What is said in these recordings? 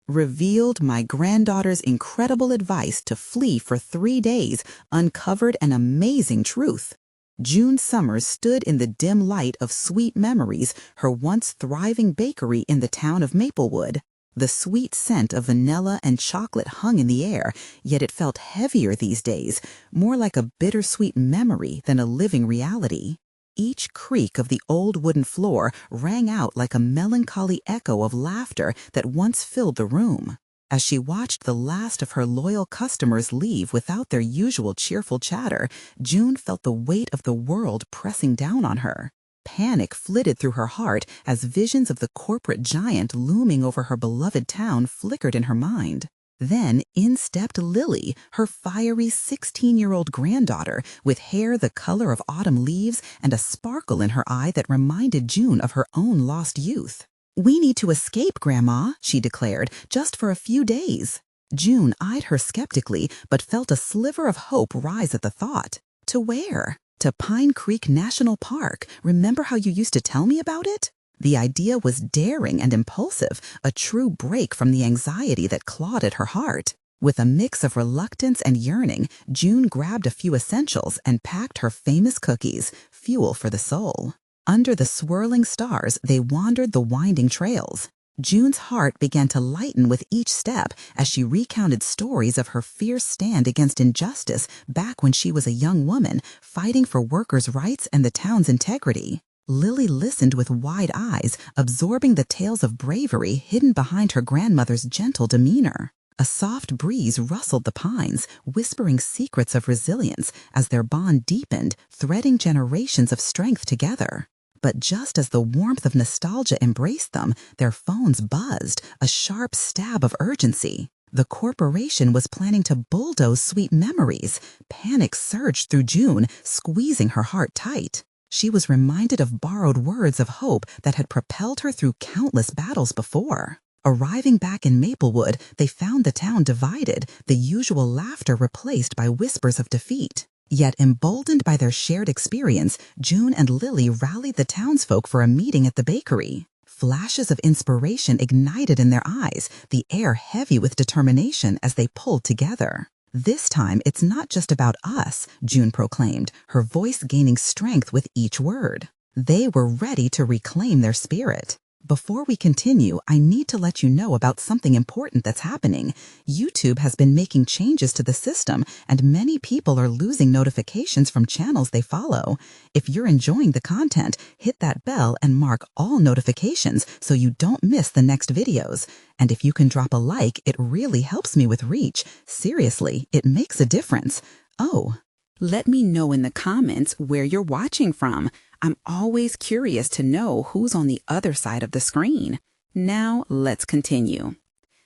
revealed my granddaughter's incredible advice to flee for 3 days, uncovered an amazing truth. June Summers stood in the dim light of sweet memories, her once thriving bakery in the town of Maplewood. The sweet scent of vanilla and chocolate hung in the air, yet it felt heavier these days, more like a bittersweet memory than a living reality. Each creak of the old wooden floor rang out like a melancholy echo of laughter that once filled the room. As she watched the last of her loyal customers leave without their usual cheerful chatter, June felt the weight of the world pressing down on her. Panic flitted through her heart as visions of the corporate giant looming over her beloved town flickered in her mind. Then in stepped Lily, her fiery 16-year-old granddaughter, with hair the color of autumn leaves and a sparkle in her eye that reminded June of her own lost youth. "We need to escape, Grandma," she declared, "just for a few days." June eyed her skeptically, but felt a sliver of hope rise at the thought. To where? To Pine Creek National Park. Remember how you used to tell me about it? The idea was daring and impulsive, a true break from the anxiety that clawed at her heart. With a mix of reluctance and yearning, June grabbed a few essentials and packed her famous cookies, fuel for the soul. Under the swirling stars, they wandered the winding trails. June's heart began to lighten with each step as she recounted stories of her fierce stand against injustice back when she was a young woman, fighting for workers' rights and the town's integrity. Lily listened with wide eyes, absorbing the tales of bravery hidden behind her grandmother's gentle demeanor. A soft breeze rustled the pines, whispering secrets of resilience as their bond deepened, threading generations of strength together. But just as the warmth of nostalgia embraced them, their phones buzzed, a sharp stab of urgency. The corporation was planning to bulldoze sweet memories. Panic surged through June, squeezing her heart tight. She was reminded of borrowed words of hope that had propelled her through countless battles before. Arriving back in Maplewood, they found the town divided, the usual laughter replaced by whispers of defeat. Yet emboldened by their shared experience, June and Lily rallied the townsfolk for a meeting at the bakery. Flashes of inspiration ignited in their eyes, the air heavy with determination as they pulled together. "This time, it's not just about us," June proclaimed, her voice gaining strength with each word. They were ready to reclaim their spirit. Before we continue, I need to let you know about something important that's happening. YouTube has been making changes to the system, and many people are losing notifications from channels they follow. If you're enjoying the content, hit that bell and mark all notifications so you don't miss the next videos. And if you can drop a like, it really helps me with reach. Seriously, it makes a difference. Oh, let me know in the comments where you're watching from. I'm always curious to know who's on the other side of the screen. Now let's continue.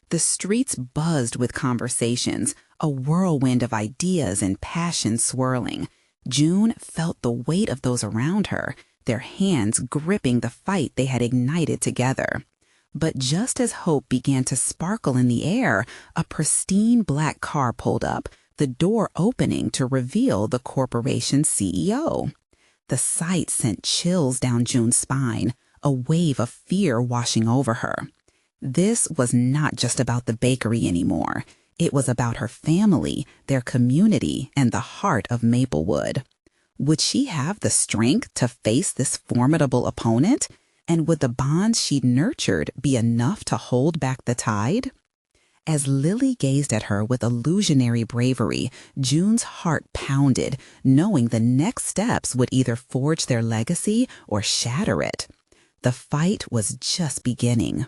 The streets buzzed with conversations, a whirlwind of ideas and passion swirling. June felt the weight of those around her, their hands gripping the fight they had ignited together. But just as hope began to sparkle in the air, a pristine black car pulled up, the door opening to reveal the corporation's CEO. The sight sent chills down June's spine, a wave of fear washing over her. This was not just about the bakery anymore. It was about her family, their community, and the heart of Maplewood. Would she have the strength to face this formidable opponent? And would the bonds she'd nurtured be enough to hold back the tide? As Lily gazed at her with illusionary bravery, June's heart pounded, knowing the next steps would either forge their legacy or shatter it. The fight was just beginning.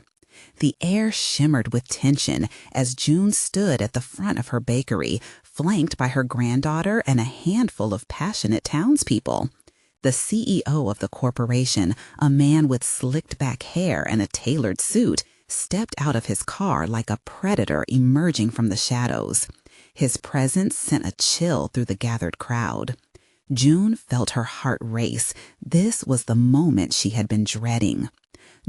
The air shimmered with tension as June stood at the front of her bakery, flanked by her granddaughter and a handful of passionate townspeople. The CEO of the corporation, a man with slicked back hair and a tailored suit, stepped out of his car like a predator emerging from the shadows. His presence sent a chill through the gathered crowd. June felt her heart race. This was the moment she had been dreading.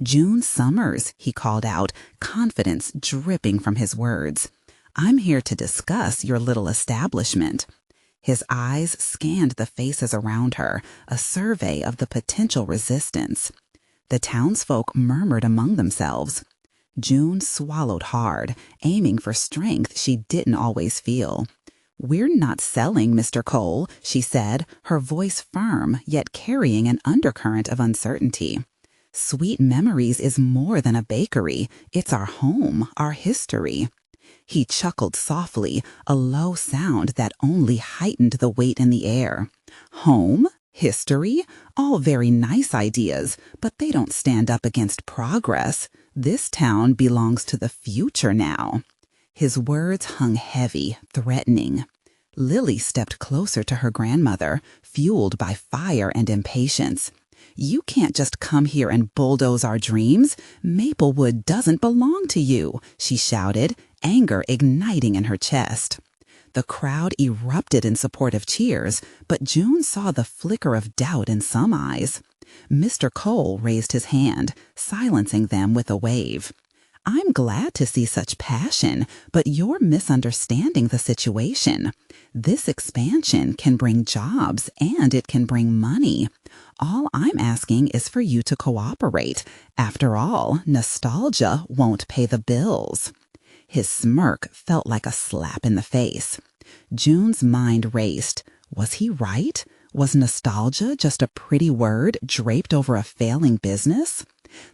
"June Summers," he called out, confidence dripping from his words. "I'm here to discuss your little establishment." His eyes scanned the faces around her, a survey of the potential resistance. The townsfolk murmured among themselves. June swallowed hard, aiming for strength she didn't always feel. "We're not selling, Mr. Cole," she said, her voice firm yet carrying an undercurrent of uncertainty. "Sweet Memories is more than a bakery. It's our home, our history." He chuckled softly, a low sound that only heightened the weight in the air. Home? History? All very nice ideas, but they don't stand up against progress. This town belongs to the future now. His words hung heavy, threatening. Lily stepped closer to her grandmother, fueled by fire and impatience. "You can't just come here and bulldoze our dreams. Maplewood doesn't belong to you," she shouted, anger igniting in her chest. The crowd erupted in supportive cheers, but June saw the flicker of doubt in some eyes. Mr. Cole raised his hand, silencing them with a wave. "I'm glad to see such passion, but you're misunderstanding the situation. This expansion can bring jobs and it can bring money. All I'm asking is for you to cooperate. After all, nostalgia won't pay the bills." His smirk felt like a slap in the face. June's mind raced. Was he right? Was nostalgia just a pretty word draped over a failing business?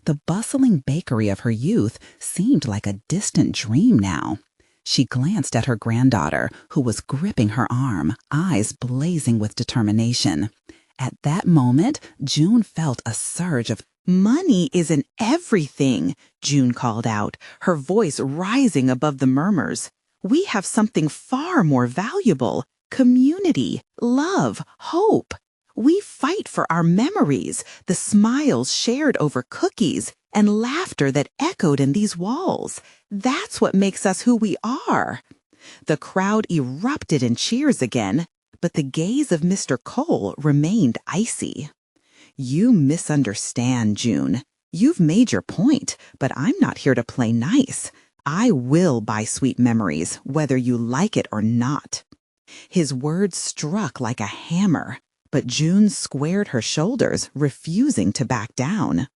The bustling bakery of her youth seemed like a distant dream now. She glanced at her granddaughter, who was gripping her arm, eyes blazing with determination. At that moment, June felt a surge of "Money isn't everything," June called out, her voice rising above the murmurs. "We have something far more valuable: community, love, hope. We fight for our memories, the smiles shared over cookies, and laughter that echoed in these walls. That's what makes us who we are." The crowd erupted in cheers again, but the gaze of Mr. Cole remained icy. "You misunderstand, June. You've made your point, but I'm not here to play nice. I will buy Sweet Memories, whether you like it or not." His words struck like a hammer, but June squared her shoulders, refusing to back down.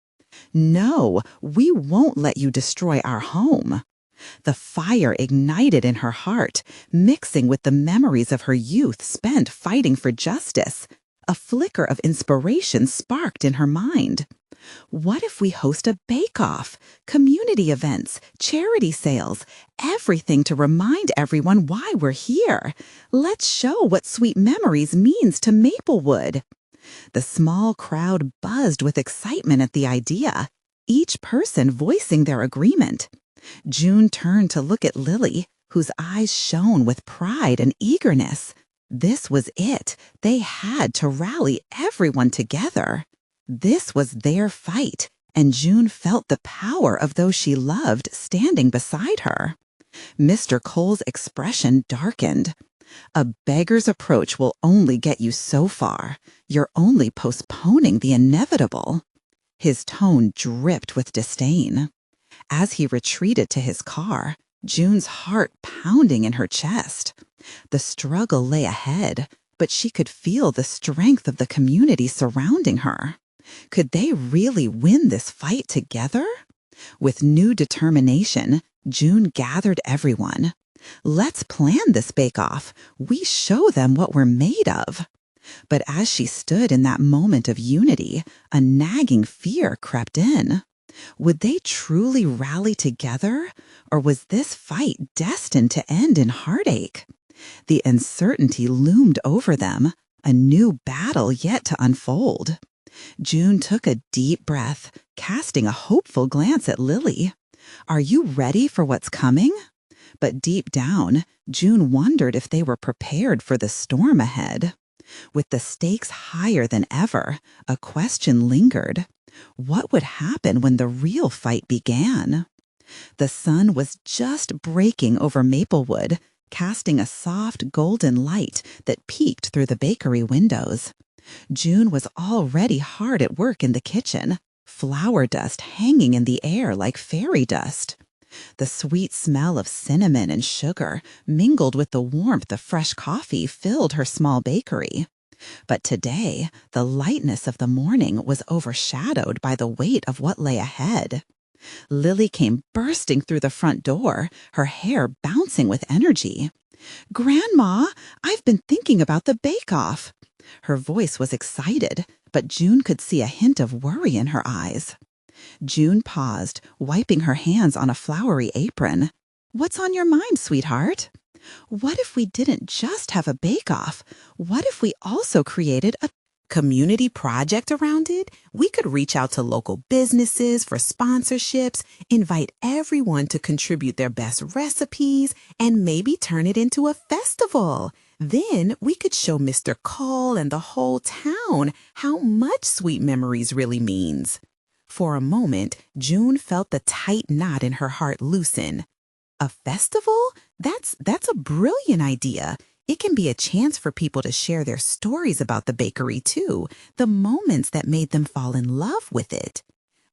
"No, we won't let you destroy our home." The fire ignited in her heart, mixing with the memories of her youth spent fighting for justice. A flicker of inspiration sparked in her mind. What if we host a bake-off, community events, charity sales, everything to remind everyone why we're here? Let's show what Sweet Memories means to Maplewood. The small crowd buzzed with excitement at the idea, each person voicing their agreement. June turned to look at Lily, whose eyes shone with pride and eagerness. This was it. They had to rally everyone together. This was their fight, and June felt the power of those she loved standing beside her. Mr. Cole's expression darkened. "A beggar's approach will only get you so far. You're only postponing the inevitable." His tone dripped with disdain. As he retreated to his car, June's heart pounding in her chest. The struggle lay ahead, but she could feel the strength of the community surrounding her. Could they really win this fight together? With new determination, June gathered everyone. "Let's plan this bake-off. We show them what we're made of." But as she stood in that moment of unity, a nagging fear crept in. Would they truly rally together, or was this fight destined to end in heartache? The uncertainty loomed over them, a new battle yet to unfold. June took a deep breath, casting a hopeful glance at Lily. "Are you ready for what's coming?" But deep down, June wondered if they were prepared for the storm ahead. With the stakes higher than ever, a question lingered. What would happen when the real fight began? The sun was just breaking over Maplewood, casting a soft golden light that peeked through the bakery windows. June was already hard at work in the kitchen, flour dust hanging in the air like fairy dust. The sweet smell of cinnamon and sugar, mingled with the warmth of fresh coffee, filled her small bakery. But today, the lightness of the morning was overshadowed by the weight of what lay ahead. Lily came bursting through the front door, her hair bouncing with energy. "Grandma, I've been thinking about the bake-off." Her voice was excited, but June could see a hint of worry in her eyes. June paused, wiping her hands on a flowery apron. "What's on your mind, sweetheart?" "What if we didn't just have a bake-off? What if we also created a community project around it? We could reach out to local businesses for sponsorships, invite everyone to contribute their best recipes, and maybe turn it into a festival. Then we could show Mr. Cole and the whole town how much Sweet Memories really means." For a moment, June felt the tight knot in her heart loosen. A festival? That's a brilliant idea. It can be a chance for people to share their stories about the bakery, too, the moments that made them fall in love with it.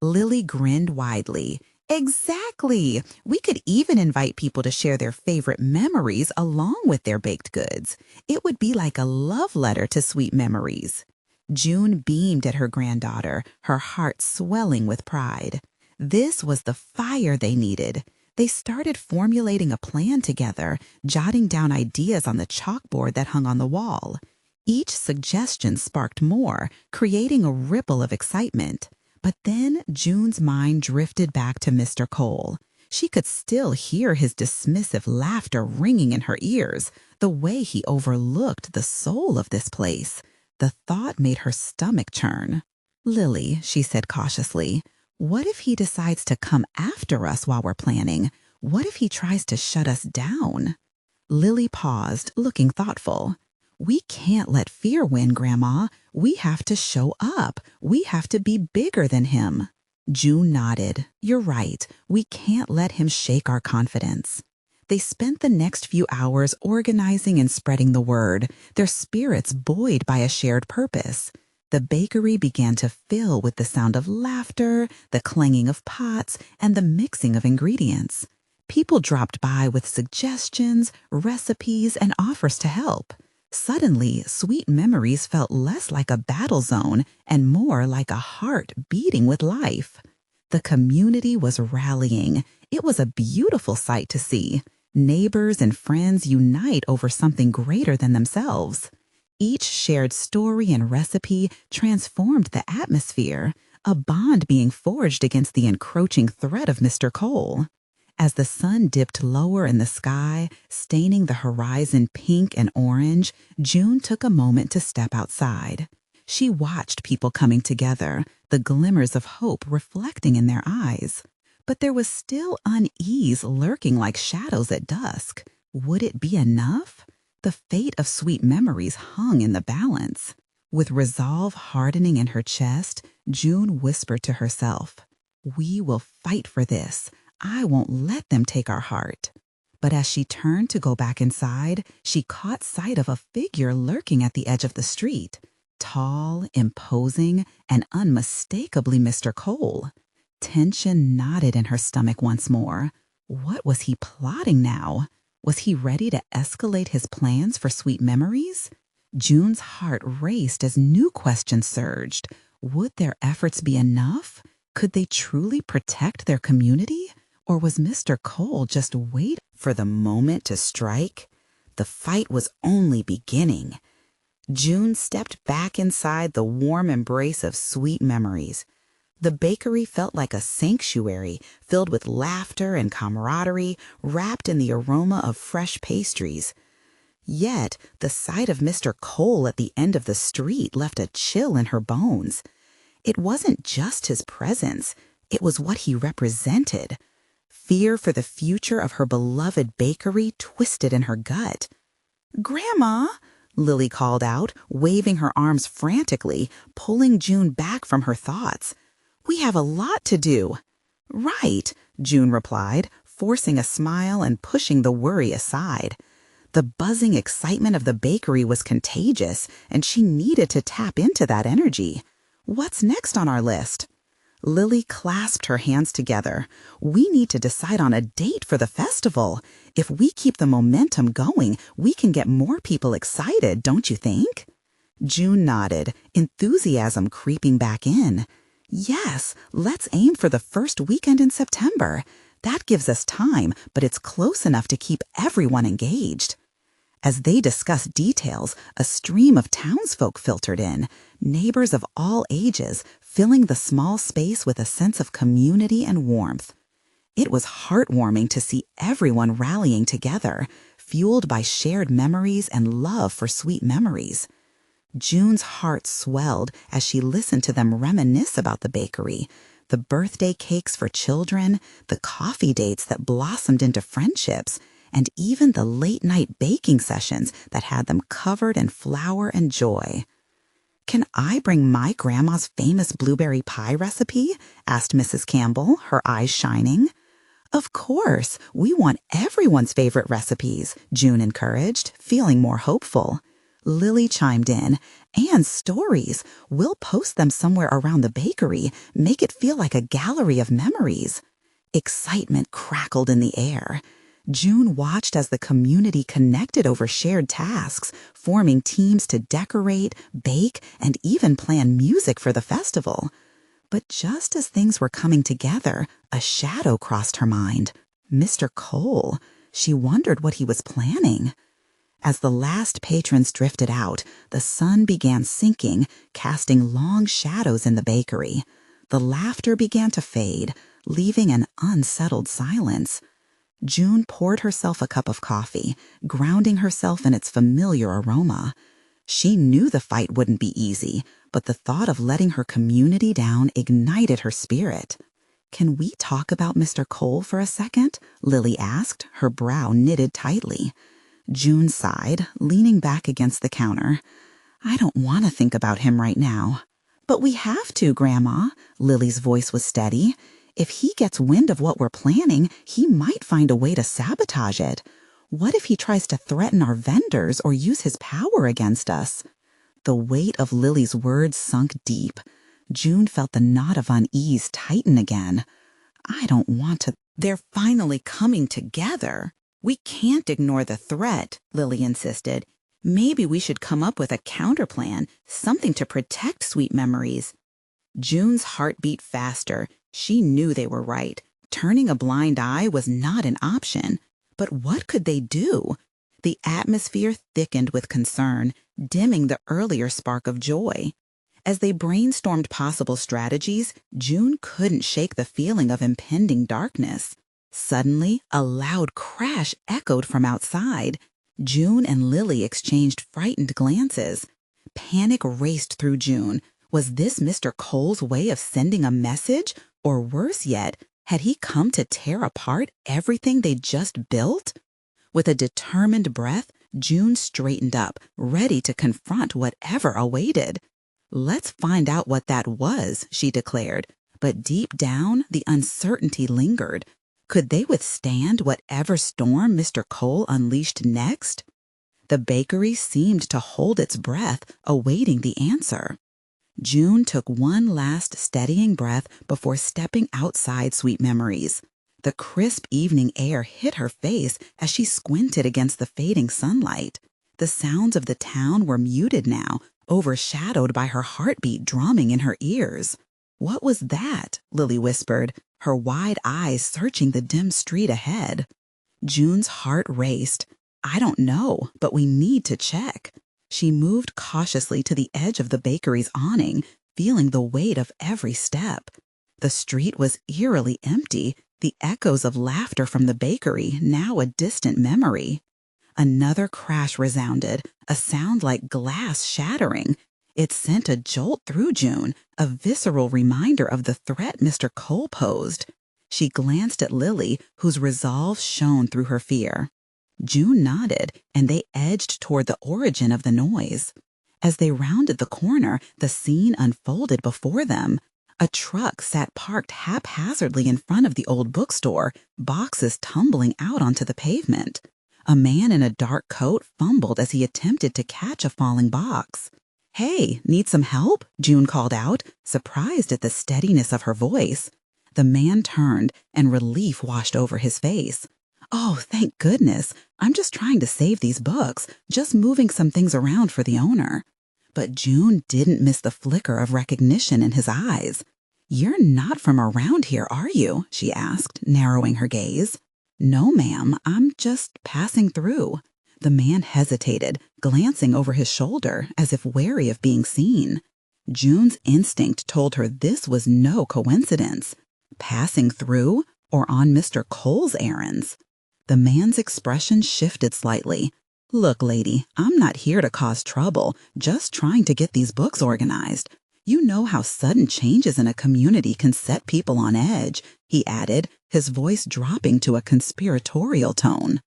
Lily grinned widely. "Exactly. We could even invite people to share their favorite memories along with their baked goods. It would be like a love letter to Sweet Memories." June beamed at her granddaughter, her heart swelling with pride. This was the fire they needed. They started formulating a plan together, jotting down ideas on the chalkboard that hung on the wall. Each suggestion sparked more, creating a ripple of excitement. But then June's mind drifted back to Mr. Cole. She could still hear his dismissive laughter ringing in her ears, the way he overlooked the soul of this place. The thought made her stomach churn. "Lily," she said cautiously, "what if he decides to come after us while we're planning? What if he tries to shut us down?" Lily paused, looking thoughtful. "We can't let fear win, Grandma. We have to show up. We have to be bigger than him." June nodded. "You're right. We can't let him shake our confidence." They spent the next few hours organizing and spreading the word, their spirits buoyed by a shared purpose. The bakery began to fill with the sound of laughter, the clanging of pots, and the mixing of ingredients. People dropped by with suggestions, recipes, and offers to help. Suddenly, Sweet Memories felt less like a battle zone and more like a heart beating with life. The community was rallying. It was a beautiful sight to see. Neighbors and friends unite over something greater than themselves. Each shared story and recipe transformed the atmosphere, a bond being forged against the encroaching threat of Mr. Cole. As the sun dipped lower in the sky, staining the horizon pink and orange, June took a moment to step outside. She watched people coming together, the glimmers of hope reflecting in their eyes. But there was still unease lurking like shadows at dusk. Would it be enough? The fate of Sweet Memories hung in the balance. With resolve hardening in her chest, June whispered to herself, "We will fight for this. I won't let them take our heart." But as she turned to go back inside, she caught sight of a figure lurking at the edge of the street. Tall, imposing, and unmistakably Mr. Cole. Tension knotted in her stomach once more. What was he plotting now? Was he ready to escalate his plans for Sweet Memories? June's heart raced as new questions surged. Would their efforts be enough? Could they truly protect their community? Or was Mr. Cole just waiting for the moment to strike? The fight was only beginning. June stepped back inside the warm embrace of Sweet Memories. The bakery felt like a sanctuary filled with laughter and camaraderie, wrapped in the aroma of fresh pastries. Yet, the sight of Mr. Cole at the end of the street left a chill in her bones. It wasn't just his presence, it was what he represented. Fear for the future of her beloved bakery twisted in her gut. "Grandma," Lily called out, waving her arms frantically, pulling June back from her thoughts. "We have a lot to do." "Right," June replied, forcing a smile and pushing the worry aside. The buzzing excitement of the bakery was contagious, and she needed to tap into that energy. "What's next on our list?" Lily clasped her hands together. "We need to decide on a date for the festival. If we keep the momentum going, we can get more people excited, don't you think?" June nodded, enthusiasm creeping back in. Yes, let's aim for the first weekend in September. That gives us time, but it's close enough to keep everyone engaged. As they discussed details, a stream of townsfolk filtered in, neighbors of all ages, filling the small space with a sense of community and warmth. It was heartwarming to see everyone rallying together, fueled by shared memories and love for sweet memories. June's heart swelled as she listened to them reminisce about the bakery, the birthday cakes for children, the coffee dates that blossomed into friendships, and even the late-night baking sessions that had them covered in flour and joy. "Can I bring my grandma's famous blueberry pie recipe?" asked Mrs. Campbell, her eyes shining. "Of course, we want everyone's favorite recipes," June encouraged, feeling more hopeful. Lily chimed in, "And stories. We'll post them somewhere around the bakery, make it feel like a gallery of memories." Excitement crackled in the air. June watched as the community connected over shared tasks, forming teams to decorate, bake, and even plan music for the festival. But just as things were coming together, a shadow crossed her mind. Mr. Cole. She wondered what he was planning. As the last patrons drifted out, the sun began sinking, casting long shadows in the bakery. The laughter began to fade, leaving an unsettled silence. June poured herself a cup of coffee, grounding herself in its familiar aroma. She knew the fight wouldn't be easy, but the thought of letting her community down ignited her spirit. "Can we talk about Mr. Cole for a second?" Lily asked, her brow knitted tightly. June sighed, leaning back against the counter. "I don't want to think about him right now." "But we have to, Grandma." Lily's voice was steady. "If he gets wind of what we're planning, he might find a way to sabotage it. What if he tries to threaten our vendors or use his power against us?" The weight of Lily's words sunk deep. June felt the knot of unease tighten again. "I don't want to—" "They're finally coming together. We can't ignore the threat," Lily insisted. "Maybe we should come up with a counterplan, something to protect sweet memories." June's heart beat faster. She knew they were right. Turning a blind eye was not an option. But what could they do? The atmosphere thickened with concern, dimming the earlier spark of joy. As they brainstormed possible strategies, June couldn't shake the feeling of impending darkness. Suddenly, a loud crash echoed from outside. June and Lily exchanged frightened glances. Panic raced through June. Was this Mr. Cole's way of sending a message? Or worse yet, had he come to tear apart everything they'd just built? With a determined breath, June straightened up, ready to confront whatever awaited. "Let's find out what that was," she declared. But deep down, the uncertainty lingered. Could they withstand whatever storm Mr. Cole unleashed next? The bakery seemed to hold its breath, awaiting the answer. June took one last steadying breath before stepping outside Sweet Memories. The crisp evening air hit her face as she squinted against the fading sunlight. The sounds of the town were muted now, overshadowed by her heartbeat drumming in her ears. "What was that?" Lily whispered, her wide eyes searching the dim street ahead. June's heart raced. "I don't know, but we need to check." She moved cautiously to the edge of the bakery's awning, feeling the weight of every step. The street was eerily empty, the echoes of laughter from the bakery now a distant memory. Another crash resounded, a sound like glass shattering. It sent a jolt through June, a visceral reminder of the threat Mr. Cole posed. She glanced at Lily, whose resolve shone through her fear. June nodded, and they edged toward the origin of the noise. As they rounded the corner, the scene unfolded before them. A truck sat parked haphazardly in front of the old bookstore, boxes tumbling out onto the pavement. A man in a dark coat fumbled as he attempted to catch a falling box. "Hey, need some help?" June called out, surprised at the steadiness of her voice. The man turned, and relief washed over his face. "Oh, thank goodness. I'm just trying to save these books, just moving some things around for the owner." But June didn't miss the flicker of recognition in his eyes. "You're not from around here, are you?" she asked, narrowing her gaze. "No, ma'am, I'm just passing through." The man hesitated, glancing over his shoulder as if wary of being seen. June's instinct told her this was no coincidence. Passing through or on Mr. Cole's errands? The man's expression shifted slightly. "Look, lady, I'm not here to cause trouble, just trying to get these books organized. You know how sudden changes in a community can set people on edge," he added, his voice dropping to a conspiratorial tone.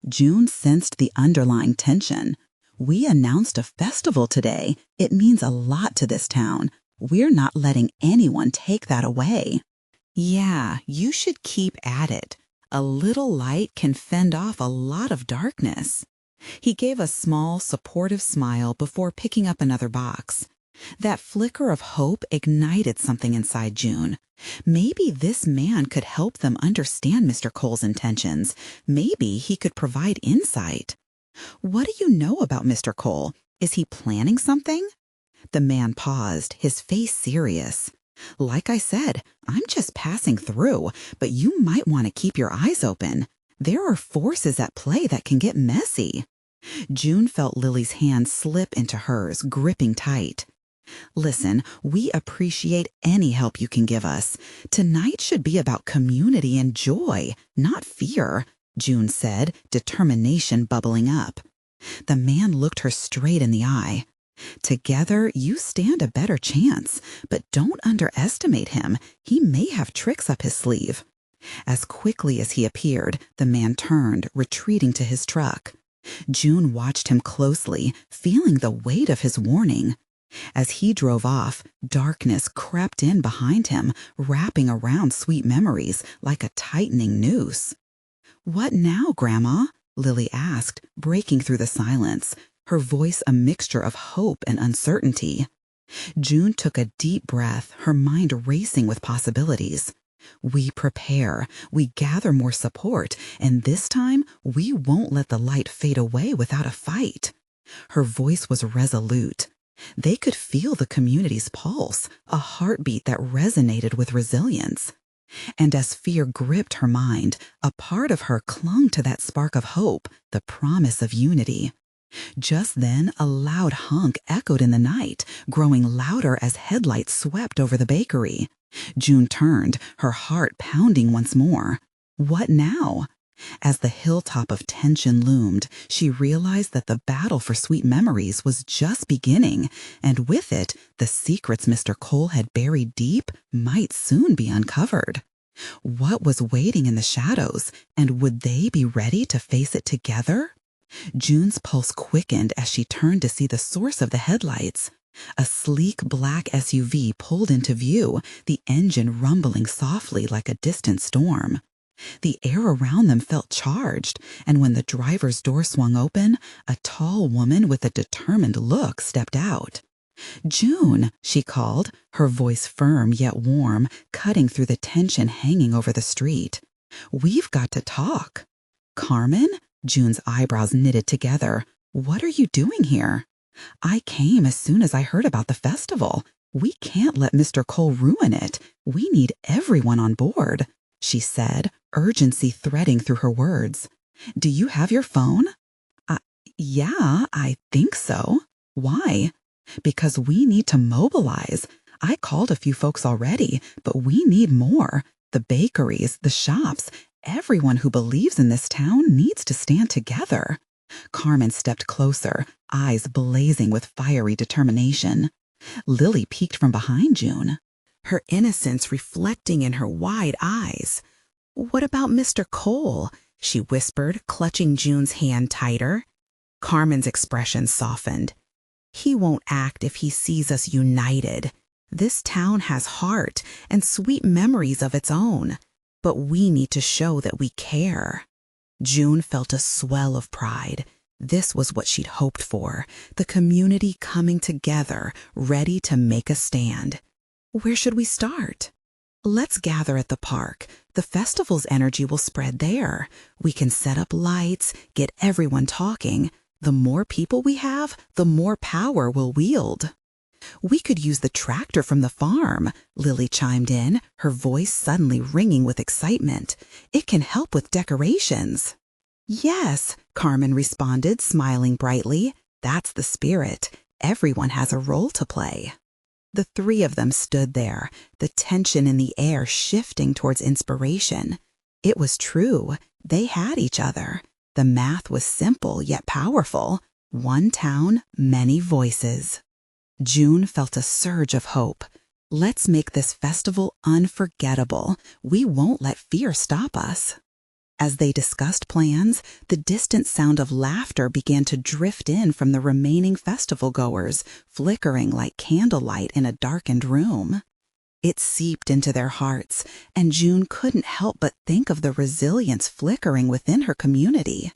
June sensed the underlying tension. "We announced a festival today. It means a lot to this town. We're not letting anyone take that away." "Yeah, you should keep at it. A little light can fend off a lot of darkness." He gave a small, supportive smile before picking up another box. That flicker of hope ignited something inside June. Maybe this man could help them understand Mr. Cole's intentions. Maybe he could provide insight. "What do you know about Mr. Cole? Is he planning something?" The man paused, his face serious. "Like I said, I'm just passing through, but you might want to keep your eyes open. There are forces at play that can get messy." June felt Lily's hand slip into hers, gripping tight. "Listen, we appreciate any help you can give us. Tonight should be about community and joy, not fear," June said, determination bubbling up. The man looked her straight in the eye. "Together, you stand a better chance, but don't underestimate him. He may have tricks up his sleeve." As quickly as he appeared, the man turned, retreating to his truck. June watched him closely, feeling the weight of his warning. As he drove off, darkness crept in behind him, wrapping around Sweet Memories like a tightening noose. "What now, Grandma?" Lily asked, breaking through the silence, her voice a mixture of hope and uncertainty. June took a deep breath, her mind racing with possibilities. "We prepare, we gather more support, and this time we won't let the light fade away without a fight." Her voice was resolute. They could feel the community's pulse, a heartbeat that resonated with resilience. And as fear gripped her mind, a part of her clung to that spark of hope, the promise of unity. Just then, a loud honk echoed in the night, growing louder as headlights swept over the bakery. June turned, her heart pounding once more. What now? As the hilltop of tension loomed, she realized that the battle for Sweet Memories was just beginning, and with it, the secrets Mr. Cole had buried deep might soon be uncovered. What was waiting in the shadows, and would they be ready to face it together? June's pulse quickened as she turned to see the source of the headlights. A sleek black SUV pulled into view, the engine rumbling softly like a distant storm. The air around them felt charged, and when the driver's door swung open, a tall woman with a determined look stepped out. "June," she called, her voice firm yet warm, cutting through the tension hanging over the street. "We've got to talk." "Carmen?" June's eyebrows knitted together. "What are you doing here?" "I came as soon as I heard about the festival. We can't let Mr. Cole ruin it. We need everyone on board," she said, urgency threading through her words. "Do you have your phone?" Yeah, I think so." "Why?" "Because we need to mobilize. I called a few folks already, but we need more. The bakeries, the shops, everyone who believes in this town needs to stand together." Carmen stepped closer, eyes blazing with fiery determination. Lily peeked from behind June, her innocence reflecting in her wide eyes. "What about Mr. Cole?" she whispered, clutching June's hand tighter. Carmen's expression softened. "He won't act if he sees us united. This town has heart and sweet memories of its own, but we need to show that we care." June felt a swell of pride. This was what she'd hoped for, the community coming together, ready to make a stand. "Where should we start?" "Let's gather at the park. The festival's energy will spread there. We can set up lights, get everyone talking. The more people we have, the more power we'll wield." "We could use the tractor from the farm," Lily chimed in, her voice suddenly ringing with excitement. "It can help with decorations." "Yes," Carmen responded, smiling brightly. "That's the spirit. Everyone has a role to play." The three of them stood there, the tension in the air shifting towards inspiration. It was true. They had each other. The math was simple yet powerful. One town, many voices. June felt a surge of hope. "Let's make this festival unforgettable. We won't let fear stop us." As they discussed plans, the distant sound of laughter began to drift in from the remaining festival goers, flickering like candlelight in a darkened room. It seeped into their hearts, and June couldn't help but think of the resilience flickering within her community.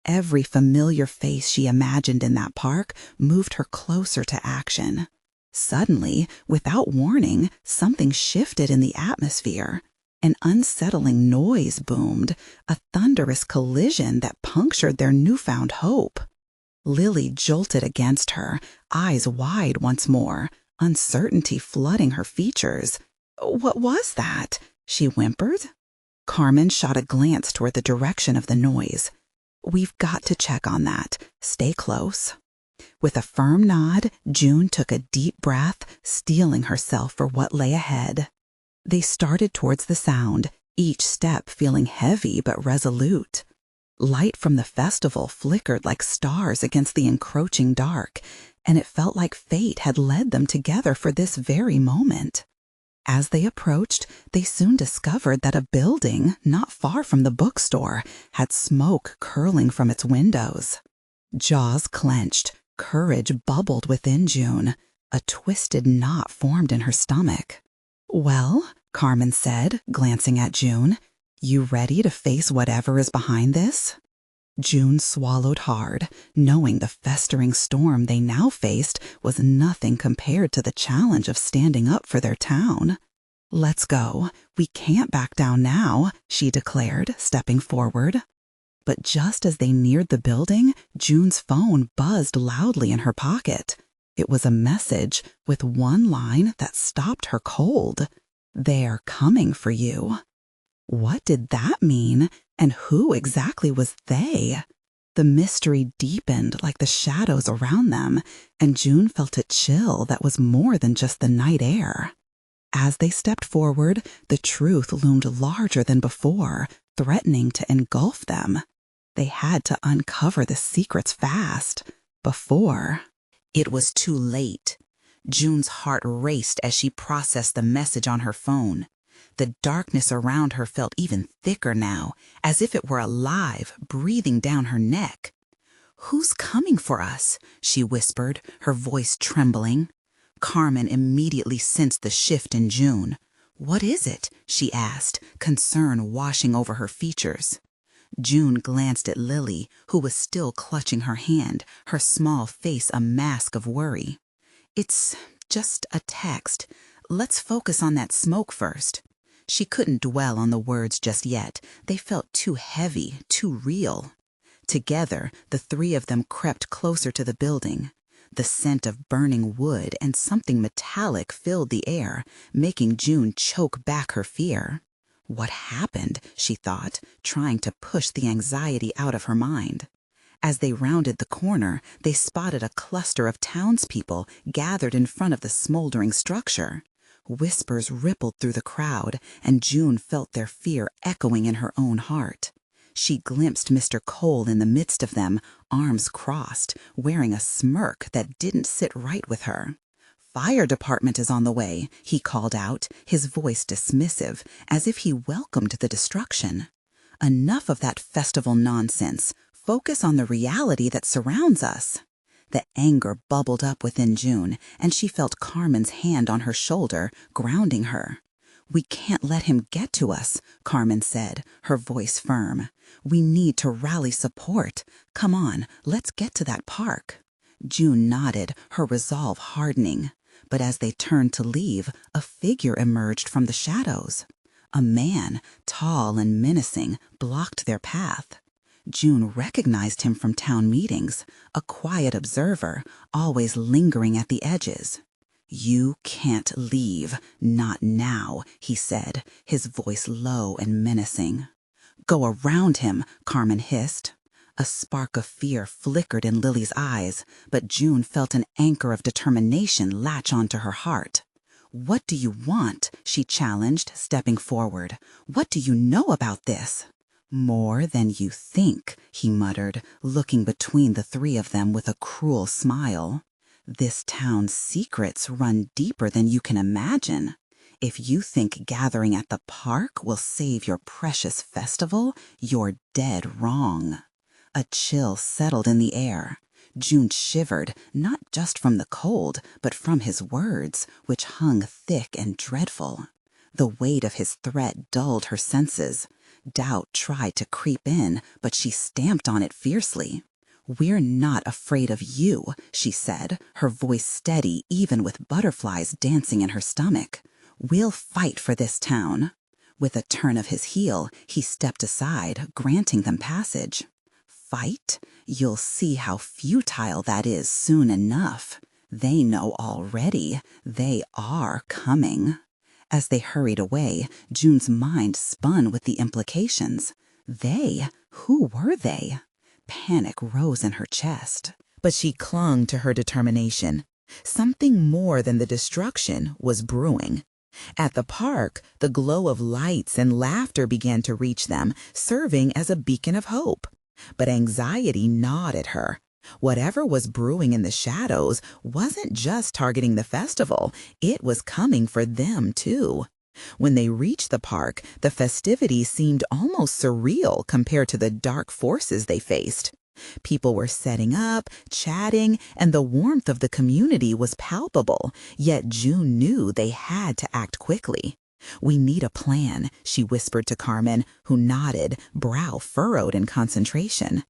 Every familiar face she imagined in that park moved her closer to action. Suddenly, without warning, something shifted in the atmosphere. An unsettling noise boomed, a thunderous collision that punctured their newfound hope. Lily jolted against her, eyes wide once more, uncertainty flooding her features. "What was that?" she whimpered. Carmen shot a glance toward the direction of the noise. "We've got to check on that. Stay close." With a firm nod, June took a deep breath, steeling herself for what lay ahead. They started towards the sound, each step feeling heavy but resolute. Light from the festival flickered like stars against the encroaching dark, and it felt like fate had led them together for this very moment. As they approached, they soon discovered that a building, not far from the bookstore, had smoke curling from its windows. Jaws clenched, courage bubbled within June. A twisted knot formed in her stomach. "Well," Carmen said, glancing at June, "you ready to face whatever is behind this?" June swallowed hard, knowing the festering storm they now faced was nothing compared to the challenge of standing up for their town. "Let's go. We can't back down now," she declared, stepping forward. But just as they neared the building, June's phone buzzed loudly in her pocket. It was a message with one line that stopped her cold. "They're coming for you." What did that mean? And who exactly was they? The mystery deepened like the shadows around them, and June felt a chill that was more than just the night air. As they stepped forward, the truth loomed larger than before, threatening to engulf them. They had to uncover the secrets fast, before it was too late. June's heart raced as she processed the message on her phone. The darkness around her felt even thicker now, as if it were alive, breathing down her neck. "Who's coming for us?" she whispered, her voice trembling. Carmen immediately sensed the shift in June. "What is it?" she asked, concern washing over her features. June glanced at Lily, who was still clutching her hand, her small face a mask of worry. "It's just a text. Let's focus on that smoke first." She couldn't dwell on the words just yet. They felt too heavy, too real. Together, the three of them crept closer to the building. The scent of burning wood and something metallic filled the air, making June choke back her fear. What happened, she thought, trying to push the anxiety out of her mind. As they rounded the corner, they spotted a cluster of townspeople gathered in front of the smoldering structure. Whispers rippled through the crowd, and June felt their fear echoing in her own heart. She glimpsed Mr. Cole in the midst of them, arms crossed, wearing a smirk that didn't sit right with her. "Fire department is on the way," he called out, his voice dismissive, as if he welcomed the destruction. "Enough of that festival nonsense. Focus on the reality that surrounds us." The anger bubbled up within June, and she felt Carmen's hand on her shoulder, grounding her. "We can't let him get to us," Carmen said, her voice firm. "We need to rally support. Come on, let's get to that park." June nodded, her resolve hardening. But as they turned to leave, a figure emerged from the shadows. A man, tall and menacing, blocked their path. June recognized him from town meetings, a quiet observer, always lingering at the edges. "You can't leave, not now," he said, his voice low and menacing. "Go around him," Carmen hissed. A spark of fear flickered in Lily's eyes, but June felt an anchor of determination latch onto her heart. "What do you want?" she challenged, stepping forward. "What do you know about this?" "More than you think," he muttered, looking between the three of them with a cruel smile. "This town's secrets run deeper than you can imagine. If you think gathering at the park will save your precious festival, you're dead wrong." A chill settled in the air. June shivered, not just from the cold, but from his words, which hung thick and dreadful. The weight of his threat dulled her senses. Doubt tried to creep in, but she stamped on it fiercely. "We're not afraid of you," she said, her voice steady even with butterflies dancing in her stomach. "We'll fight for this town." With a turn of his heel, he stepped aside, granting them passage. "Fight? You'll see how futile that is soon enough. They know already. They are coming." As they hurried away, June's mind spun with the implications. They? Who were they? Panic rose in her chest. But she clung to her determination. Something more than the destruction was brewing. At the park, the glow of lights and laughter began to reach them, serving as a beacon of hope. But anxiety gnawed at her. Whatever was brewing in the shadows wasn't just targeting the festival, it was coming for them too. When they reached the park, the festivities seemed almost surreal compared to the dark forces they faced. People were setting up, chatting, and the warmth of the community was palpable, yet June knew they had to act quickly. "We need a plan," she whispered to Carmen, who nodded, brow furrowed in concentration.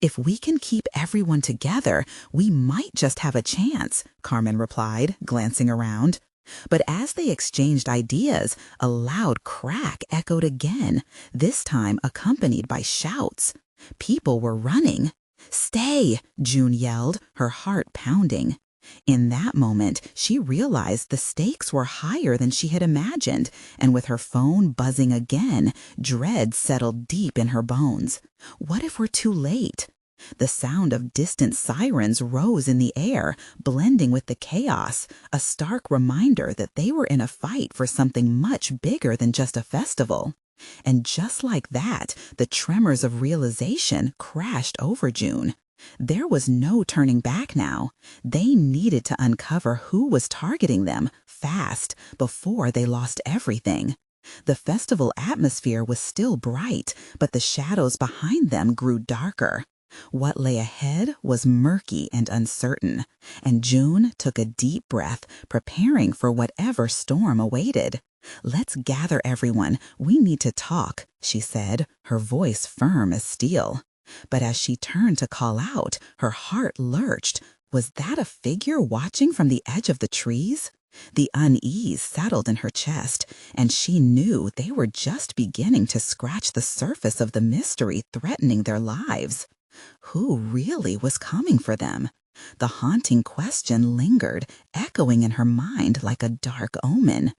"If we can keep everyone together, we might just have a chance," Carmen replied, glancing around. But as they exchanged ideas, a loud crack echoed again, this time accompanied by shouts. People were running. "Stay!" June yelled, her heart pounding. In that moment, she realized the stakes were higher than she had imagined, and with her phone buzzing again, dread settled deep in her bones. What if we're too late? The sound of distant sirens rose in the air, blending with the chaos, a stark reminder that they were in a fight for something much bigger than just a festival. And just like that, the tremors of realization crashed over June. There was no turning back now. They needed to uncover who was targeting them, fast, before they lost everything. The festival atmosphere was still bright, but the shadows behind them grew darker. What lay ahead was murky and uncertain, and June took a deep breath, preparing for whatever storm awaited. "Let's gather everyone. We need to talk," she said, her voice firm as steel. But as she turned to call out, her heart lurched. Was that a figure watching from the edge of the trees? The unease settled in her chest, and she knew they were just beginning to scratch the surface of the mystery threatening their lives. Who really was coming for them? The haunting question lingered, echoing in her mind like a dark omen.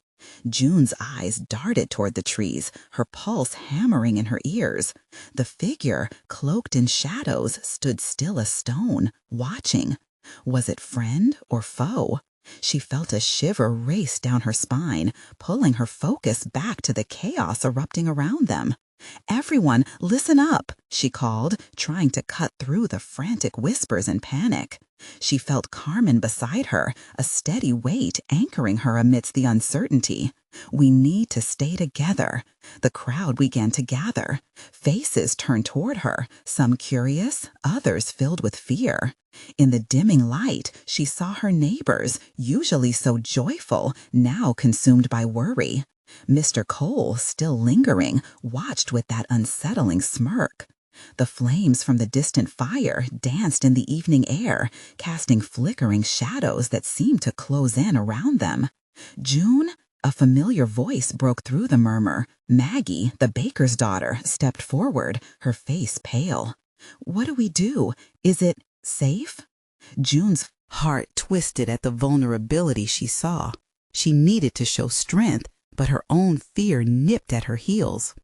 June's eyes darted toward the trees, her pulse hammering in her ears. The figure, cloaked in shadows, stood still as stone, watching. Was it friend or foe? She felt a shiver race down her spine, pulling her focus back to the chaos erupting around them. "Everyone, listen up," she called, trying to cut through the frantic whispers and panic. She felt Carmen beside her, a steady weight anchoring her amidst the uncertainty. "We need to stay together." The crowd began to gather. Faces turned toward her, some curious, others filled with fear. In the dimming light, she saw her neighbors, usually so joyful, now consumed by worry. Mr. Cole, still lingering, watched with that unsettling smirk. The flames from the distant fire danced in the evening air, casting flickering shadows that seemed to close in around them. "June?" A familiar voice broke through the murmur. Maggie, the baker's daughter, stepped forward, her face pale. "What do we do? Is it safe?" June's Heart twisted at the vulnerability she saw. She needed to show strength, but her own fear nipped at her heels.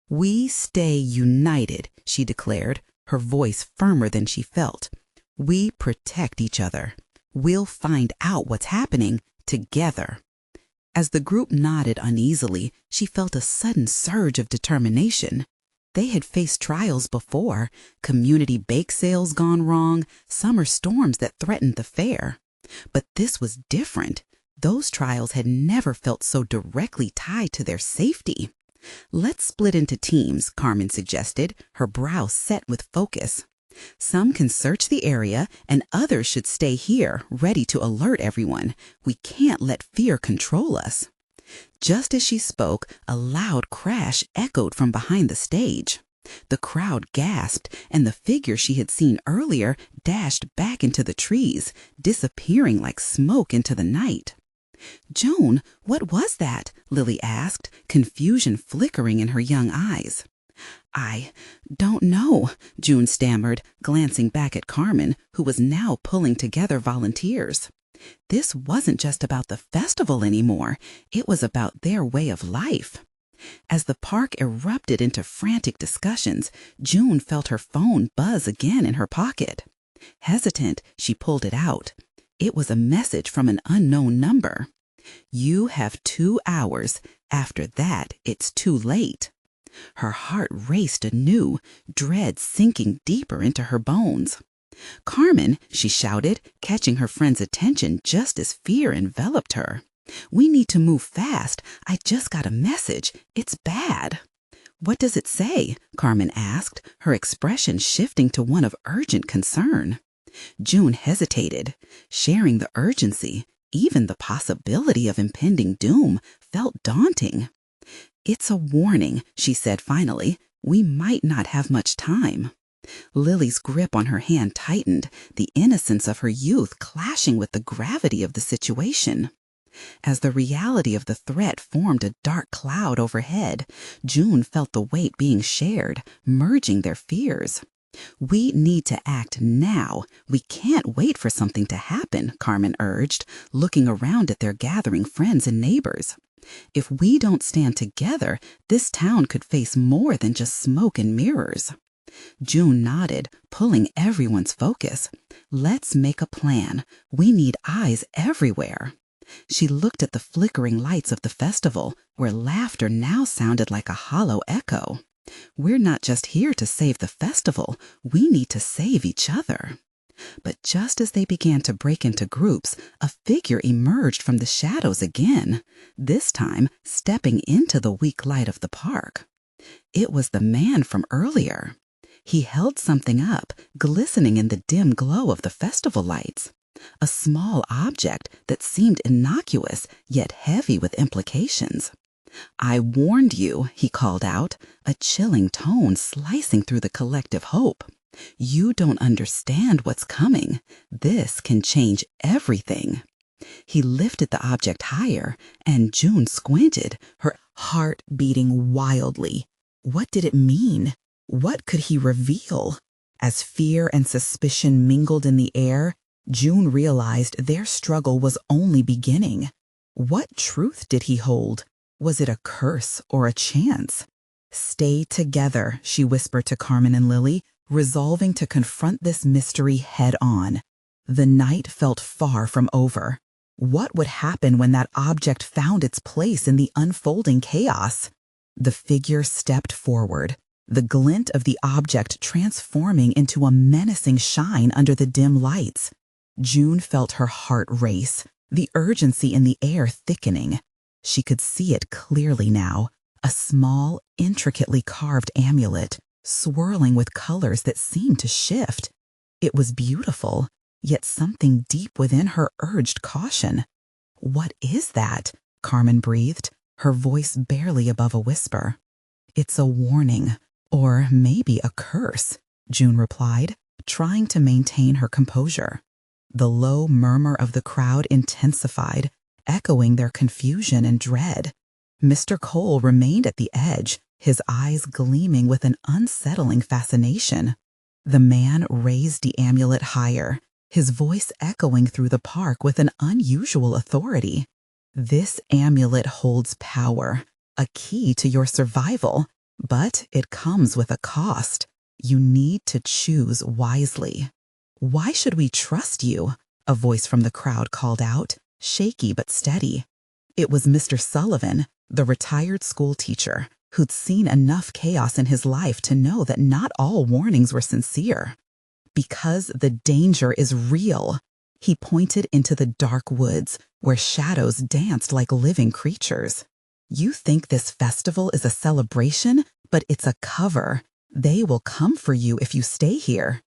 "We stay united," she declared, her voice firmer than she felt. "We protect each other. We'll find out what's happening together." As the group nodded uneasily, she felt a sudden surge of determination. They had faced trials before, community bake sales gone wrong, summer storms that threatened the fair. But this was different. Those trials had never felt so directly tied to their safety. "Let's split into teams," Carmen suggested, her brow set with focus. "Some can search the area, and others should stay here, ready to alert everyone. We can't let fear control us." Just as she spoke, a loud crash echoed from behind the stage. The crowd gasped, and the figure she had seen earlier dashed back into the trees, disappearing like smoke into the night. "June, what was that?" Lily asked, confusion flickering in her young eyes. "I don't know," June stammered, glancing back at Carmen, who was now pulling together volunteers. This wasn't just about the festival anymore. It was about their way of life. As the park erupted into frantic discussions, June felt her phone buzz again in her pocket. Hesitant, she pulled it out. It was a message from an unknown number. "You have 2 hours. After that, it's too late." Her heart raced anew, dread sinking deeper into her bones. "Carmen," she shouted, catching her friend's attention just as fear enveloped her. "We need to move fast. I just got a message. It's bad." "What does it say?" Carmen asked, her expression shifting to one of urgent concern. June hesitated. Sharing the urgency, even the possibility of impending doom, felt daunting. "It's a warning," she said finally. "We might not have much time." Lily's grip on her hand tightened, the innocence of her youth clashing with the gravity of the situation. As the reality of the threat formed a dark cloud overhead, June felt the weight being shared, merging their fears. "We need to act now. We can't wait for something to happen," Carmen urged, looking around at their gathering friends and neighbors. "If we don't stand together, this town could face more than just smoke and mirrors." June nodded, pulling everyone's focus. "Let's make a plan. We need eyes everywhere." She looked at the flickering lights of the festival, where laughter now sounded like a hollow echo. "We're not just here to save the festival. We need to save each other." But just as they began to break into groups, a figure emerged from the shadows again, this time stepping into the weak light of the park. It was the man from earlier. He held something up, glistening in the dim glow of the festival lights. A small object that seemed innocuous, yet heavy with implications. "I warned you," he called out, a chilling tone slicing through the collective hope. "You don't understand what's coming. This can change everything." He lifted the object higher, and June squinted, her heart beating wildly. What did it mean? What could he reveal? As fear and suspicion mingled in the air, June realized their struggle was only beginning. What truth did he hold? Was it a curse or a chance? "Stay together," she whispered to Carmen and Lily, resolving to confront this mystery head on. The night felt far from over. What would happen when that object found its place in the unfolding chaos? The figure stepped forward, the glint of the object transforming into a menacing shine under the dim lights. June felt her heart race, the urgency in the air thickening. She could see it clearly now, a small, intricately carved amulet, swirling with colors that seemed to shift. It was beautiful, yet something deep within her urged caution. "What is that?" Carmen breathed, her voice barely above a whisper. "It's a warning, or maybe a curse," June replied, trying to maintain her composure. The low murmur of the crowd intensified, echoing their confusion and dread. Mr. Cole remained at the edge, his eyes gleaming with an unsettling fascination. The man raised the amulet higher, his voice echoing through the park with an unusual authority. "This amulet holds power, a key to your survival, but it comes with a cost. You need to choose wisely." "Why should we trust you?" a voice from the crowd called out, shaky but steady. It was Mr. Sullivan, the retired school teacher, who'd seen enough chaos in his life to know that not all warnings were sincere. "Because the danger is real." He pointed into the dark woods where shadows danced like living creatures. "You think this festival is a celebration, but it's a cover. They will come for you if you stay here."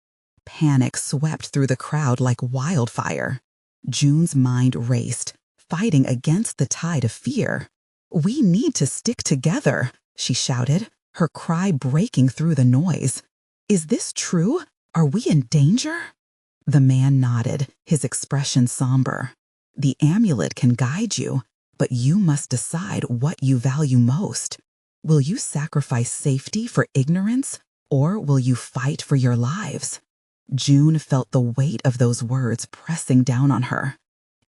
Panic swept through the crowd like wildfire. June's mind raced, fighting against the tide of fear. "We need to stick together," she shouted, her cry breaking through the noise. "Is this true? Are we in danger?" The man nodded, his expression somber. "The amulet can guide you, but you must decide what you value most. Will you sacrifice safety for ignorance, or will you fight for your lives?" June felt the weight of those words pressing down on her.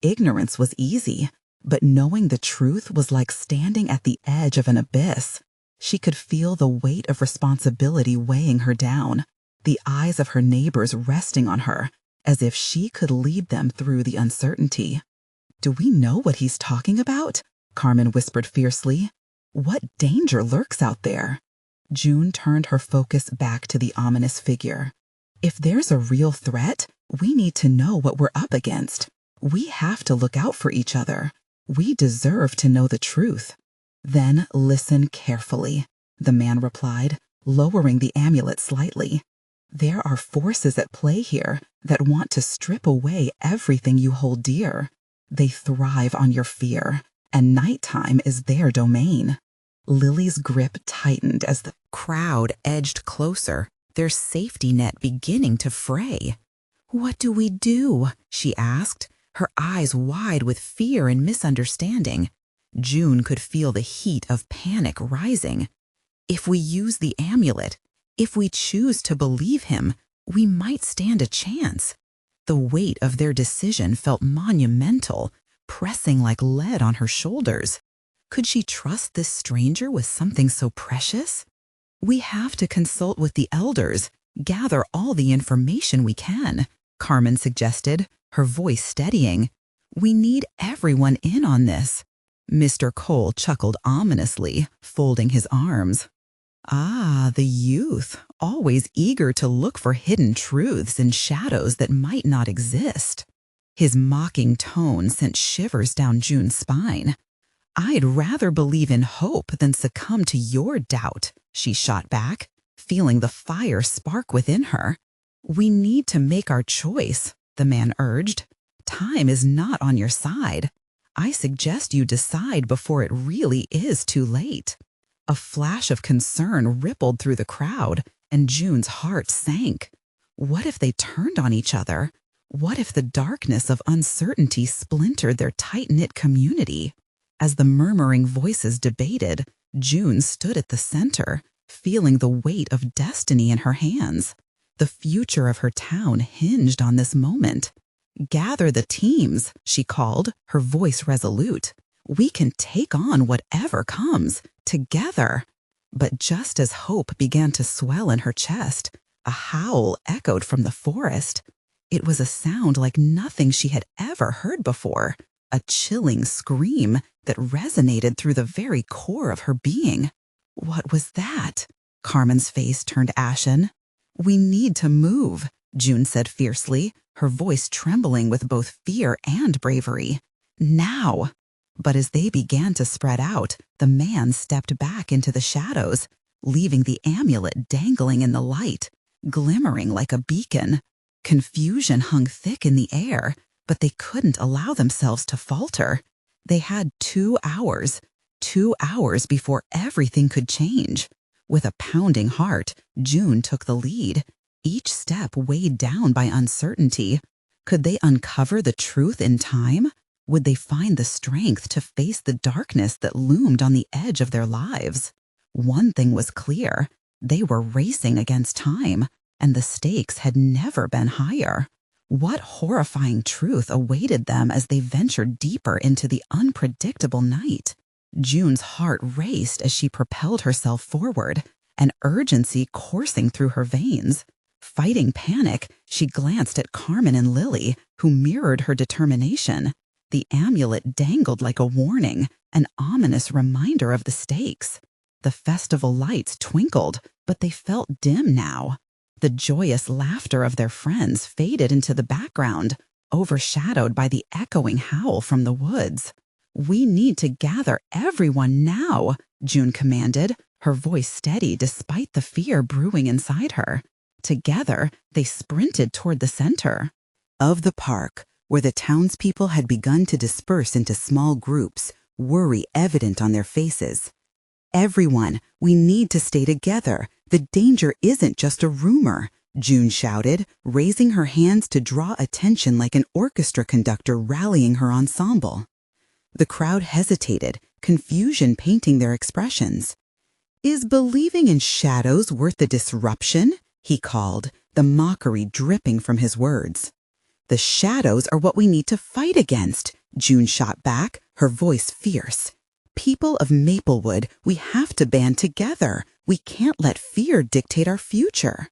Ignorance was easy, but knowing the truth was like standing at the edge of an abyss. She could feel the weight of responsibility weighing her down, the eyes of her neighbors resting on her, as if she could lead them through the uncertainty. "Do we know what he's talking about?" Carmen whispered fiercely. "What danger lurks out there?" June turned her focus back to the ominous figure. "If there's a real threat, we need to know what we're up against. We have to look out for each other. We deserve to know the truth." "Then listen carefully," the man replied, lowering the amulet slightly. "There are forces at play here that want to strip away everything you hold dear. They thrive on your fear, and nighttime is their domain." Lily's grip tightened as the crowd edged closer, their safety net beginning to fray. "What do we do?" she asked, her eyes wide with fear and misunderstanding. June could feel the heat of panic rising. "If we use the amulet, if we choose to believe him, we might stand a chance." The weight of their decision felt monumental, pressing like lead on her shoulders. Could she trust this stranger with something so precious? "We have to consult with the elders, gather all the information we can," Carmen suggested, her voice steadying. "We need everyone in on this." Mr. Cole chuckled ominously, folding his arms. "Ah, the youth, always eager to look for hidden truths in shadows that might not exist." His mocking tone sent shivers down June's spine. "I'd rather believe in hope than succumb to your doubt," she shot back, feeling the fire spark within her. "We need to make our choice," the man urged. "Time is not on your side. I suggest you decide before it really is too late." A flash of concern rippled through the crowd, and June's heart sank. What if they turned on each other? What if the darkness of uncertainty splintered their tight-knit community? As the murmuring voices debated, June stood at the center, feeling the weight of destiny in her hands. The future of her town hinged on this moment. "Gather the teams," she called, her voice resolute. "We can take on whatever comes, together." But just as hope began to swell in her chest, a howl echoed from the forest. It was a sound like nothing she had ever heard before, a chilling scream that resonated through the very core of her being. What was that? Carmen's face turned ashen. "We need to move," June said fiercely, her voice trembling with both fear and bravery. "Now!" But as they began to spread out, the man stepped back into the shadows, leaving the amulet dangling in the light, glimmering like a beacon. Confusion hung thick in the air, but they couldn't allow themselves to falter. They had 2 hours before everything could change. With a pounding heart, June took the lead, each step weighed down by uncertainty. Could they uncover the truth in time? Would they find the strength to face the darkness that loomed on the edge of their lives? One thing was clear: they were racing against time, and the stakes had never been higher. What horrifying truth awaited them as they ventured deeper into the unpredictable night? June's heart raced as she propelled herself forward, an urgency coursing through her veins. Fighting panic, she glanced at Carmen and Lily, who mirrored her determination. The amulet dangled like a warning, an ominous reminder of the stakes. The festival lights twinkled, but they felt dim now. The joyous laughter of their friends faded into the background, overshadowed by the echoing howl from the woods. "We need to gather everyone now," June commanded, her voice steady despite the fear brewing inside her. Together, they sprinted toward the center of the park, where the townspeople had begun to disperse into small groups, worry evident on their faces. "Everyone, we need to stay together. The danger isn't just a rumor," June shouted, raising her hands to draw attention like an orchestra conductor rallying her ensemble. The crowd hesitated, confusion painting their expressions. "Is believing in shadows worth the disruption?" he called, the mockery dripping from his words. "The shadows are what we need to fight against," June shot back, her voice fierce. "People of Maplewood, we have to band together. We can't let fear dictate our future."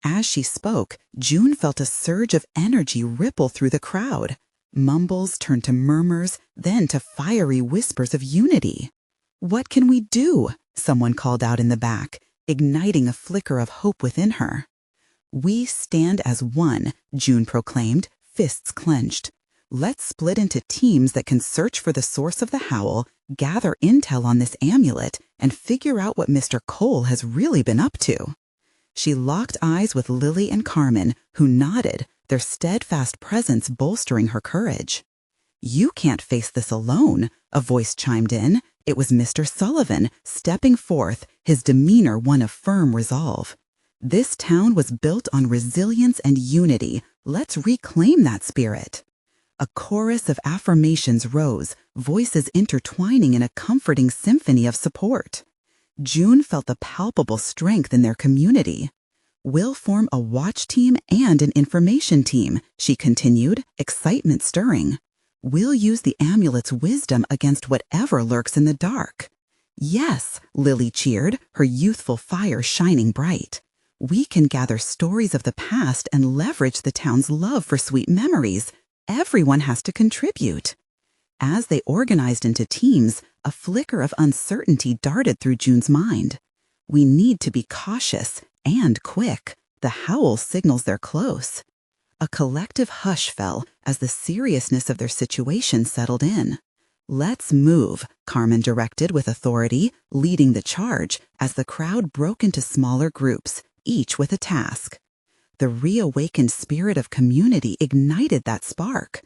As she spoke, June felt a surge of energy ripple through the crowd. Mumbles turned to murmurs, then to fiery whispers of unity. "What can we do?" someone called out in the back, igniting a flicker of hope within her. "We stand as one," June proclaimed, fists clenched. "Let's split into teams that can search for the source of the howl, gather intel on this amulet, and figure out what Mr. Cole has really been up to." She locked eyes with Lily and Carmen, who nodded, their steadfast presence bolstering her courage. "You can't face this alone," a voice chimed in. It was Mr. Sullivan, stepping forth, his demeanor one of firm resolve. "This town was built on resilience and unity. Let's reclaim that spirit." A chorus of affirmations rose, voices intertwining in a comforting symphony of support. June felt the palpable strength in their community. "We'll form a watch team and an information team," she continued, excitement stirring. "We'll use the amulet's wisdom against whatever lurks in the dark." "Yes," Lily cheered, her youthful fire shining bright. "We can gather stories of the past and leverage the town's love for sweet memories. Everyone has to contribute." As they organized into teams, a flicker of uncertainty darted through June's mind. "We need to be cautious and quick. The howl signals they're close." A collective hush fell as the seriousness of their situation settled in. "Let's move," Carmen directed with authority, leading the charge as the crowd broke into smaller groups, each with a task. The reawakened spirit of community ignited that spark.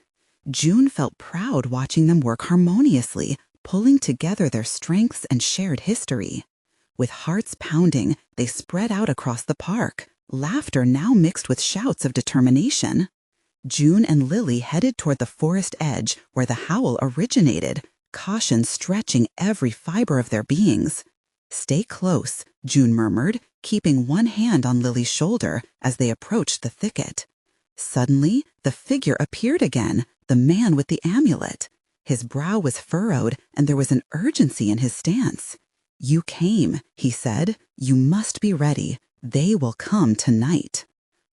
June felt proud watching them work harmoniously, pulling together their strengths and shared history. With hearts pounding, they spread out across the park, laughter now mixed with shouts of determination. June and Lily headed toward the forest edge where the howl originated, caution stretching every fiber of their beings. "Stay close," June murmured, keeping one hand on Lily's shoulder as they approached the thicket. Suddenly, the figure appeared again, the man with the amulet. His brow was furrowed, and there was an urgency in his stance. "You came," he said. "You must be ready. They will come tonight."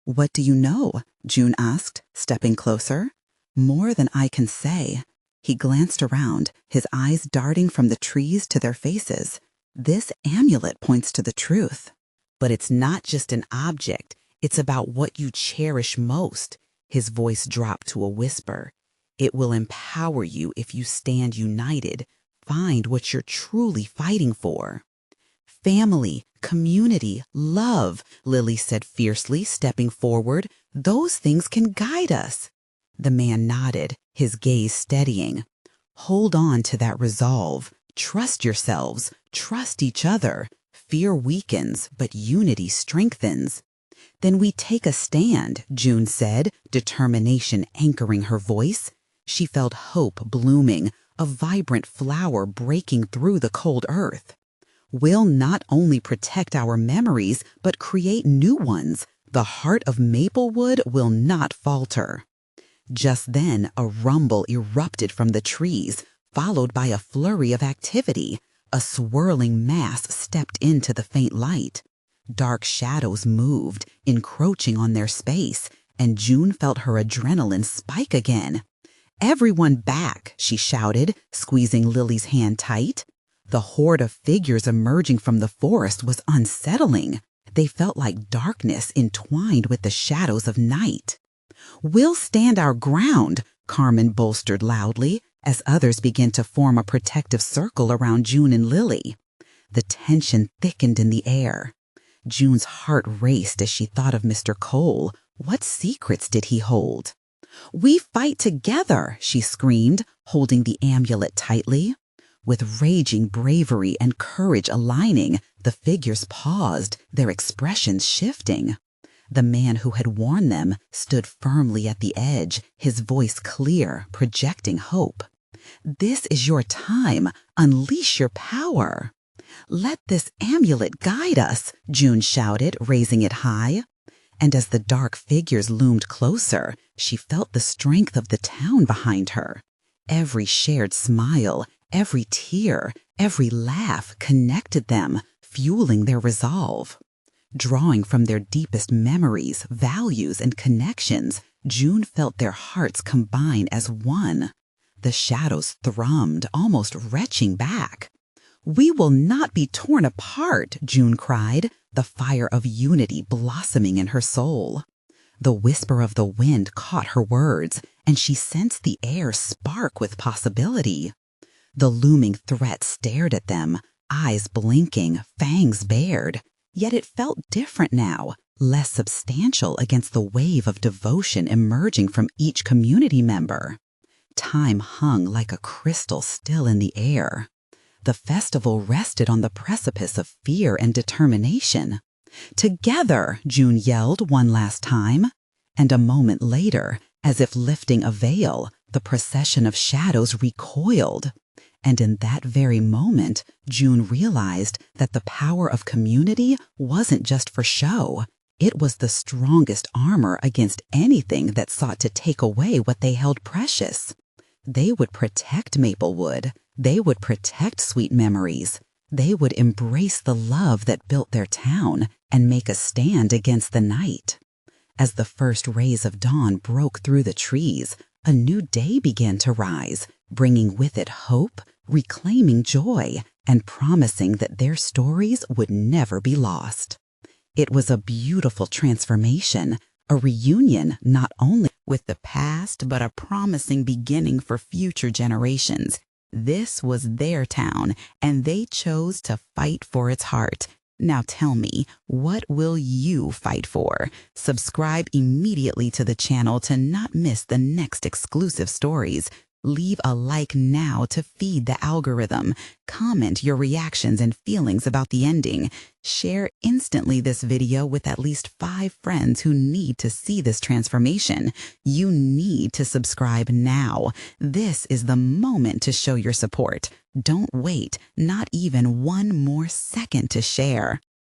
"What do you know?" June asked, stepping closer. "More than I can say." He glanced around, his eyes darting from the trees to their faces. "This amulet points to the truth. But it's not just an object. It's about what you cherish most." His voice dropped to a whisper. "It will empower you if you stand united. Find what you're truly fighting for." "Family, community, love," Lily said fiercely, stepping forward. "Those things can guide us." The man nodded, his gaze steadying. "Hold on to that resolve. Trust yourselves. Trust each other. Fear weakens, but unity strengthens." "Then we take a stand," June said, determination anchoring her voice. She felt hope blooming, a vibrant flower breaking through the cold earth. "We'll not only protect our memories, but create new ones, The heart of Maplewood will not falter. Just then, a rumble erupted from the trees, followed by a flurry of activity. A swirling mass stepped into the faint light. Dark shadows moved, encroaching on their space, and June felt her adrenaline spike again. "Everyone back!" she shouted, squeezing Lily's hand tight. The horde of figures emerging from the forest was unsettling. They felt like darkness entwined with the shadows of night. "We'll stand our ground," Carmen bolstered loudly, as others began to form a protective circle around June and Lily. The tension thickened in the air. June's heart raced as she thought of Mr. Cole. What secrets did he hold? "We fight together," she screamed, holding the amulet tightly. With raging bravery and courage aligning, the figures paused, their expressions shifting. The man who had warned them stood firmly at the edge, his voice clear, projecting hope. "This is your time. Unleash your power." "Let this amulet guide us," June shouted, raising it high. And as the dark figures loomed closer, she felt the strength of the town behind her. Every shared smile, every tear, every laugh connected them, fueling their resolve. Drawing from their deepest memories, values, and connections, June felt their hearts combine as one. The shadows thrummed, almost retching back. "We will not be torn apart," June cried, the fire of unity blossoming in her soul. The whisper of the wind caught her words, and she sensed the air spark with possibility. The looming threat stared at them, eyes blinking, fangs bared. Yet it felt different now, less substantial against the wave of devotion emerging from each community member. Time hung like a crystal still in the air. The festival rested on the precipice of fear and determination. "Together!" June yelled one last time. And a moment later, as if lifting a veil, the procession of shadows recoiled. And in that very moment, June realized that the power of community wasn't just for show. It was the strongest armor against anything that sought to take away what they held precious. They would protect Maplewood. They would protect sweet memories. They would embrace the love that built their town and make a stand against the night. As the first rays of dawn broke through the trees, a new day began to rise, bringing with it hope, reclaiming joy, and promising that their stories would never be lost. It was a beautiful transformation, a reunion not only with the past, but a promising beginning for future generations. This was their town, and they chose to fight for its heart. Now tell me, what will you fight for? Subscribe immediately to the channel to not miss the next exclusive stories. Leave a like now to feed the algorithm. Comment your reactions and feelings about the ending. Share instantly this video with at least 5 friends who need to see this transformation. You need to subscribe now. This is the moment to show your support. Don't wait, not even one more second to share.